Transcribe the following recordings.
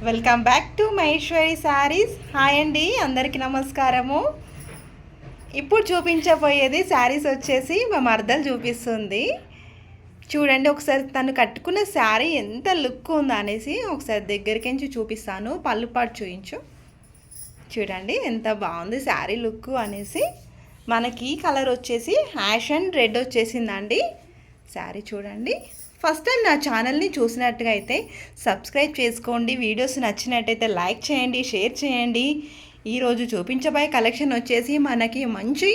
Welcome back to Maheshwari saris. Hi అండి, అందరికీ నమస్కారము. ఇప్పుడు చూపించబోయేది శారీస్ వచ్చేసి మా మరదలు చూపిస్తుంది. చూడండి ఒకసారి తను కట్టుకున్న శారీ ఎంత లుక్ ఉందో అనేసి ఒకసారి దగ్గరికి నుంచి చూపిస్తాను. పళ్ళు పాటు చూపించు. చూడండి ఎంత బాగుంది శారీ లుక్ అనేసి. మనకి కలర్ వచ్చేసి యాష్ అండ్ రెడ్ వచ్చేసిందండి. శారీ చూడండి. ఫస్ట్ టైం నా ఛానల్ని చూసినట్టుగా అయితే సబ్స్క్రైబ్ చేసుకోండి. వీడియోస్ నచ్చినట్టయితే లైక్ చేయండి, షేర్ చేయండి. ఈరోజు చూపించబోయే కలెక్షన్ వచ్చేసి మనకి మంచి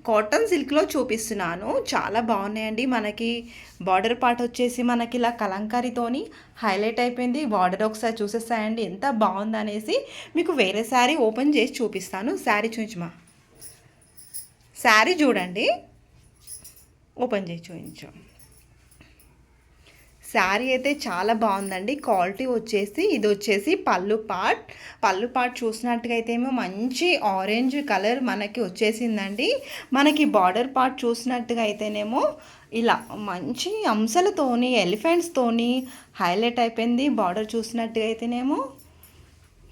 కాటన్ సిల్క్లో చూపిస్తున్నాను. చాలా బాగున్నాయండి. మనకి బార్డర్ పార్ట్ వచ్చేసి మనకి ఇలా కలంకారీతోని హైలైట్ అయిపోయింది. బార్డర్ ఒకసారి చూసేస్తాయండి ఎంత బాగుందనేసి. మీకు వేరే శారీ ఓపెన్ చేసి చూపిస్తాను. శారీ చూపించమా. శారీ చూడండి, ఓపెన్ చేసి చూపించు. శారీ అయితే చాలా బాగుందండి. క్వాలిటీ వచ్చేసి ఇది వచ్చేసి పళ్ళు పార్ట్ చూసినట్టుగా అయితే ఏమో మంచి ఆరెంజ్ కలర్ మనకి వచ్చేసిందండి. మనకి బార్డర్ పార్ట్ చూసినట్టుగా అయితేనేమో ఇలా మంచి అంశలతోని ఎలిఫెంట్స్తోని హైలైట్ అయిపోయింది. బార్డర్ చూసినట్టుగా అయితేనేమో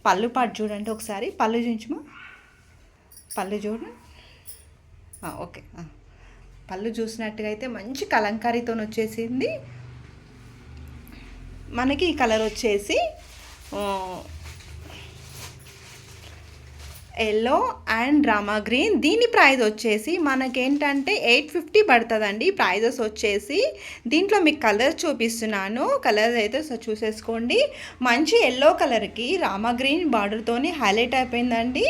పళ్ళు పార్ట్ చూడండి ఒకసారి. పళ్ళు చూపించమా. పళ్ళు చూడండి. ఓకే, పళ్ళు చూసినట్టుగా అయితే మంచి కలంకారీతో వచ్చేసింది. మనకి ఈ కలర్ వచ్చేసి ఎల్లో అండ్ డ్రామా గ్రీన్. దీని ప్రైస్ వచ్చేసి మనకేంటంటే 850 పడుతుందండి ప్రైజెస్ వచ్చేసి. దీంట్లో మీకు కలర్ చూపిస్తున్నాను. కలర్ అయితే చూసేసుకోండి. మంచి ఎల్లో కలర్కి రామా గ్రీన్ బార్డర్తోని హైలైట్ అయిపోయిందండి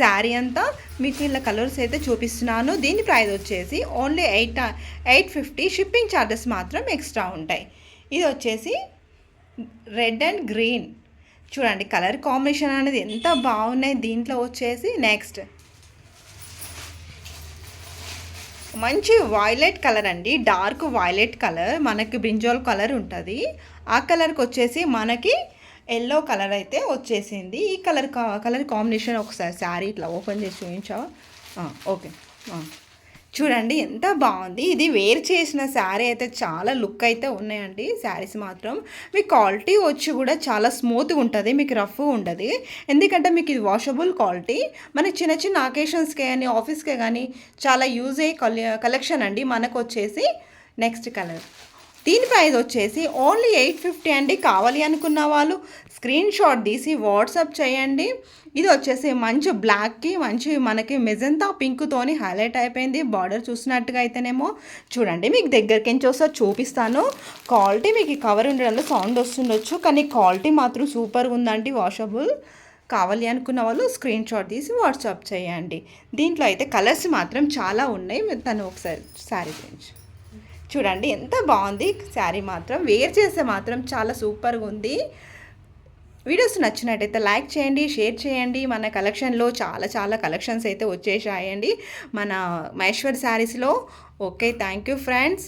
శారీ అంతా. మీకు ఇలా కలర్స్ అయితే చూపిస్తున్నాను. దీని ప్రైస్ వచ్చేసి ఓన్లీ 850. షిప్పింగ్ ఛార్జెస్ మాత్రం ఎక్స్ట్రా ఉంటాయి. ఇది వచ్చేసి రెడ్ అండ్ గ్రీన్. చూడండి కలర్ కాంబినేషన్ అనేది ఎంత బాగున్నాయి. దీంట్లో వచ్చేసి నెక్స్ట్ మంచి వైలెట్ కలర్ అండి. డార్క్ వైలెట్ కలర్, మనకి బ్రింజాల్ కలర్ ఉంటుంది. ఆ కలర్కి వచ్చేసి మనకి ఎల్లో కలర్ అయితే వచ్చేసింది. ఈ కలర్ కాంబినేషన్ ఒకసారి శారీ ఇట్లా ఓపెన్ చేసి చూపించావా. ఓకే, చూడండి ఎంత బాగుంది. ఇది వేర్ చేసిన శారీ అయితే చాలా లుక్ అయితే ఉన్నాయండి శారీస్ మాత్రం. మీ క్వాలిటీ వచ్చి కూడా చాలా స్మూత్గా ఉంటుంది, మీకు రఫ్ ఉండదు. ఎందుకంటే మీకు ఇది వాషబుల్ క్వాలిటీ. మనకి చిన్న చిన్న అకేషన్స్కే కానీ ఆఫీస్కే కానీ చాలా యూజ్ అయ్యే కలెక్షన్ అండి. మనకు వచ్చేసి నెక్స్ట్ కలర్. దీని ప్రైస్ వచ్చేసి ఓన్లీ 850 అండి. కావాలి అనుకున్న వాళ్ళు స్క్రీన్ షాట్ తీసి వాట్సాప్ చేయండి. ఇది వచ్చేసి మంచి బ్లాక్కి మంచి మనకి మెజంతా పింక్తోని హైలైట్ అయిపోయింది. బార్డర్ చూసినట్టుగా అయితేనేమో చూడండి, మీకు దగ్గరికి నుంచి వస్తే చూపిస్తాను. క్వాలిటీ మీకు కవర్ ఉండడంలో సౌండ్ వస్తుండొచ్చు, కానీ క్వాలిటీ మాత్రం సూపర్గా ఉందండి, వాషబుల్. కావాలి అనుకున్న వాళ్ళు స్క్రీన్ షాట్ తీసి వాట్సాప్ చేయండి. దీంట్లో అయితే కలర్స్ మాత్రం చాలా ఉన్నాయి. తను ఒకసారి శారీ గురించి చూడండి ఎంత బాగుంది శారీ. మాత్రం వేర్ చేస్తే మాత్రం చాలా సూపర్గా ఉంది. వీడియోస్ నచ్చినట్టయితే లైక్ చేయండి, షేర్ చేయండి. మన కలెక్షన్లో చాలా కలెక్షన్స్ అయితే వచ్చేసాయండి మన మహేశ్వర్ శారీస్లో. Okay, thank you friends.